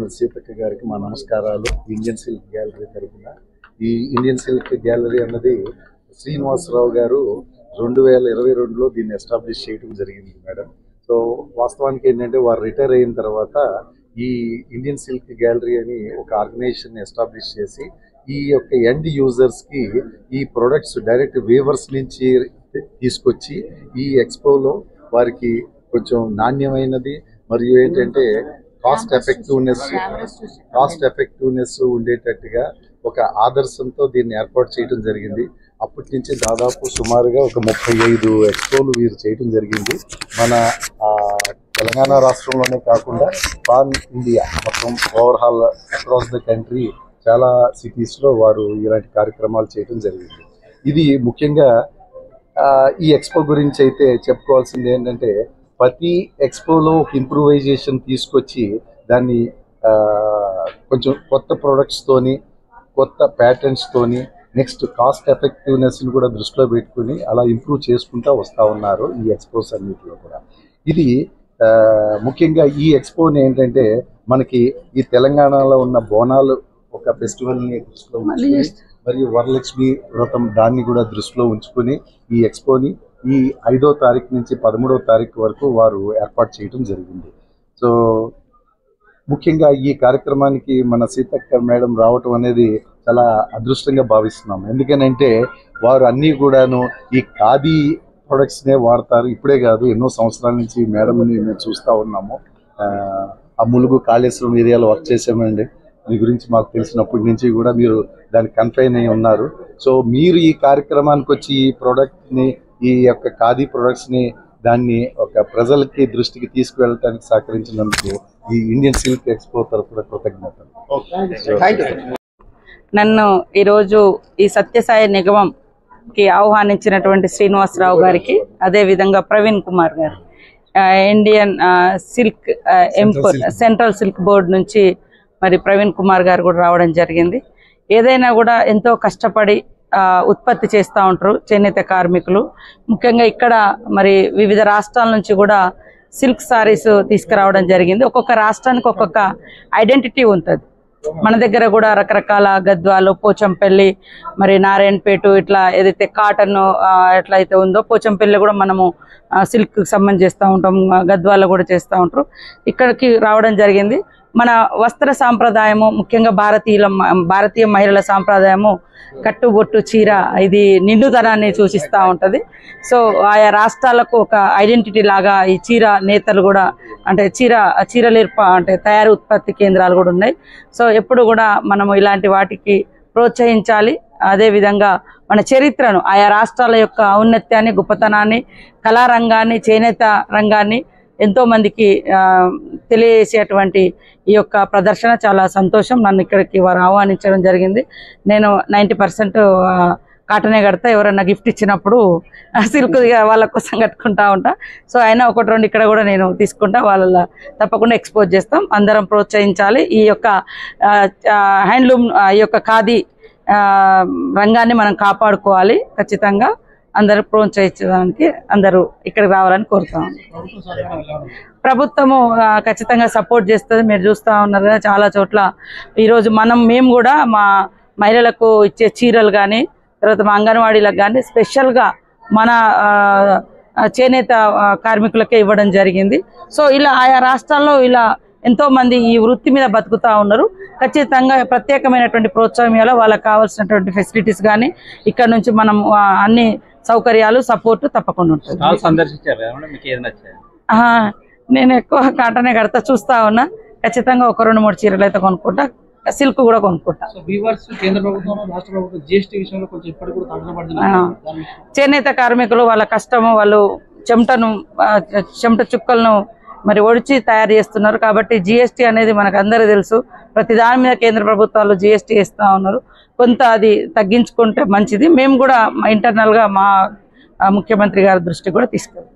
శ్రీమతి సీతక్క గారికి మా నమస్కారాలు. ఇండియన్ సిల్క్ గ్యాలరీ తరఫున. ఈ ఇండియన్ సిల్క్ గ్యాలరీ అన్నది శ్రీనివాసరావు గారు 2022లో దీన్ని ఎస్టాబ్లిష్ చేయడం జరిగింది మేడం. సో వాస్తవానికి ఏంటంటే వారు రిటైర్ అయిన తర్వాత ఈ ఇండియన్ సిల్క్ గ్యాలరీ అని ఒక ఆర్గనైజేషన్ ఎస్టాబ్లిష్ చేసి ఈ యొక్క ఎండ్ యూజర్స్కి ఈ ప్రొడక్ట్స్ డైరెక్ట్ వీవర్స్ నుంచి తీసుకొచ్చి ఈ ఎక్స్పోలో వారికి కొంచెం నాణ్యమైనది మరియు ఏంటంటే కాస్ట్ ఎఫెక్టివ్నెస్ ఉండేటట్టుగా ఒక ఆదర్శంతో దీన్ని ఏర్పాటు చేయడం జరిగింది. అప్పటి నుంచి దాదాపు సుమారుగా ఒక 35 ఎక్స్పోలు వీరు చేయడం జరిగింది. మన తెలంగాణ రాష్ట్రంలోనే కాకుండా పాన్ ఇండియా మొత్తం ఓవర్హాల్ అక్రాస్ ద కంట్రీ చాలా సిటీస్లో వారు ఇలాంటి కార్యక్రమాలు చేయడం జరిగింది. ఇది ముఖ్యంగా ఈ ఎక్స్పో గురించి అయితే చెప్పుకోవాల్సింది ఏంటంటే ప్రతి ఎక్స్పోలో ఒక ఇంప్రూవైజేషన్ తీసుకొచ్చి దాన్ని కొంచెం కొత్త ప్రొడక్ట్స్తోని కొత్త ప్యాటర్న్స్తోని నెక్స్ట్ కాస్ట్ ఎఫెక్టివ్నెస్ని కూడా దృష్టిలో పెట్టుకుని అలా ఇంప్రూవ్ చేసుకుంటూ వస్తూ ఉన్నారు ఈ ఎక్స్పోస్ అన్నింటిలో కూడా. ఇది ముఖ్యంగా ఈ ఎక్స్పోని ఏంటంటే మనకి ఈ తెలంగాణలో ఉన్న బోనాలు ఒక ఫెస్టివల్ని దృష్టిలో ఉంచుకుని మరియు వరలక్ష్మి వ్రతం దాన్ని కూడా దృష్టిలో ఉంచుకుని ఈ ఎక్స్పోని ఈ 5వ తారీఖు నుంచి 13వ తారీఖు వరకు వారు ఏర్పాటు చేయడం జరిగింది. సో ముఖ్యంగా ఈ కార్యక్రమానికి మన సీతక్క మేడం రావటం అనేది చాలా అదృష్టంగా భావిస్తున్నాం. ఎందుకనంటే వారు అన్నీ కూడాను ఈ ఖాదీ ప్రొడక్ట్స్నే వాడతారు. ఇప్పుడే కాదు, ఎన్నో సంవత్సరాల నుంచి మేడంని మేము చూస్తూ ఉన్నాము. ఆ ములుగు కాళేశ్వరం ఏరియాలో వర్క్ చేసామండి. మీ గురించి మాకు తెలిసినప్పటి నుంచి కూడా మీరు దానికి కన్ఫైన్ అయి ఉన్నారు. సో మీరు ఈ కార్యక్రమానికి వచ్చి ఈ ప్రోడక్ట్ని ఈ యొక్క ఖాదీ ప్రొడక్ట్స్ని దాన్ని ఒక ప్రజలకి దృష్టికి తీసుకువెళ్ళడానికి సహకరించినందుకు ఈ ఇండియన్ సిల్క్ ఎక్స్పో తరఫున కృతజ్ఞతలు. నన్ను ఈరోజు ఈ సత్యసాయి నిగమంకి ఆహ్వానించినటువంటి శ్రీనివాసరావు గారికి, అదేవిధంగా ప్రవీణ్ కుమార్ గారు, Indian silk central silk board నుంచి మరి ప్రవీణ్ కుమార్ గారు కూడా రావడం జరిగింది. ఏదైనా కూడా ఎంతో కష్టపడి ఉత్పత్తి చేస్తూ ఉంటారు చేనేత కార్మికులు. ముఖ్యంగా ఇక్కడ మరి వివిధ రాష్ట్రాల నుంచి కూడా సిల్క్ సారీస్ తీసుకురావడం జరిగింది. ఒక్కొక్క రాష్ట్రానికి ఒక్కొక్క ఐడెంటిటీ ఉంటుంది. మన దగ్గర కూడా రకరకాల గద్వాలు, పోచంపల్లి, మరి నారాయణపేట ఇట్లా ఏదైతే కాటన్ ఎట్లయితే ఉందో పోచంపల్లి కూడా మనము సిల్క్ సంబంధం చేస్తూ ఉంటాం, గద్వాలు కూడా చేస్తూ ఉంటారు. ఇక్కడికి రావడం జరిగింది. మన వస్త్ర సాంప్రదాయము ముఖ్యంగా భారతీయ మహిళల సాంప్రదాయము కట్టుబొట్టు చీర ఇది నిండుదనాన్ని సూచిస్తూ ఉంటుంది. సో ఆయా రాష్ట్రాలకు ఒక ఐడెంటిటీ లాగా ఈ చీర నేతలు కూడా అంటే చీరలేర్ప అంటే తయారు ఉత్పత్తి కేంద్రాలు కూడా ఉన్నాయి. సో ఎప్పుడు కూడా మనము ఇలాంటి వాటికి ప్రోత్సహించాలి. అదేవిధంగా మన చరిత్రను, ఆయా రాష్ట్రాల యొక్క ఔన్నత్యాన్ని, గొప్పతనాన్ని, కళారంగాన్ని, చేనేత రంగాన్ని ఎంతోమందికి తెలియజేసేటువంటి ఈ యొక్క ప్రదర్శన చాలా సంతోషం. నన్ను ఇక్కడికి వారు ఆహ్వానించడం జరిగింది. నేను 90% కాటనే కడతా. ఎవరన్నా గిఫ్ట్ ఇచ్చినప్పుడు సిల్క్ వాళ్ళ కోసం కట్టుకుంటా ఉంటా. సో అయినా 1-2 ఇక్కడ కూడా నేను తీసుకుంటా. వాళ్ళ తప్పకుండా ఎక్స్పోజ్ చేస్తాం. అందరం ప్రోత్సహించాలి. ఈ యొక్క హ్యాండ్లూమ్, ఈ యొక్క ఖాదీ రంగాన్ని మనం కాపాడుకోవాలి. ఖచ్చితంగా అందరూ ప్రోత్సహించడానికి అందరూ ఇక్కడికి రావాలని కోరుతాం. ప్రభుత్వము ఖచ్చితంగా సపోర్ట్ చేస్తుంది. మీరు చూస్తూ ఉన్నారు కదా, చాలా చోట్ల ఈరోజు మేము కూడా మా మహిళలకు ఇచ్చే చీరలు కానీ, తర్వాత మా అంగన్వాడీలకు కానీ స్పెషల్గా మన చేనేత కార్మికులకే ఇవ్వడం జరిగింది. సో ఇలా ఆయా రాష్ట్రాల్లో ఇలా ఎంతోమంది ఈ వృత్తి మీద బతుకుతూ ఉన్నారు. ఖచ్చితంగా ప్రత్యేకమైనటువంటి ప్రోత్సాహం ఇవ్వాలి. వాళ్ళకి కావాల్సినటువంటి ఫెసిలిటీస్ కానీ ఇక్కడ నుంచి మనం అన్ని సౌకర్యాలు సపోర్ట్ తప్పకుండా ఉంటుంది. నేను ఎక్కువ కాటనే కడతా, చూస్తా ఉన్నా. ఖచ్చితంగా 1-2-3 చీరలు అయితే కొనుక్కుంటా, సిల్క్ కూడా కొనుక్కుంటా. చేనేత కార్మికులు వాళ్ళ కష్టము, వాళ్ళు చెమట చుక్కలను మరి ఒడిచి తయారు చేస్తున్నారు. కాబట్టి జిఎస్టీ అనేది మనకు అందరూ తెలుసు. ప్రతి దాని మీద కేంద్ర ప్రభుత్వాలు జిఎస్టీ ఇస్తూ ఉన్నారు. కొంత అది తగ్గించుకుంటే మంచిది. మేము కూడా ఇంటర్నల్గా మా ముఖ్యమంత్రి గారి దృష్టి కూడా తీసుకెళ్తాం.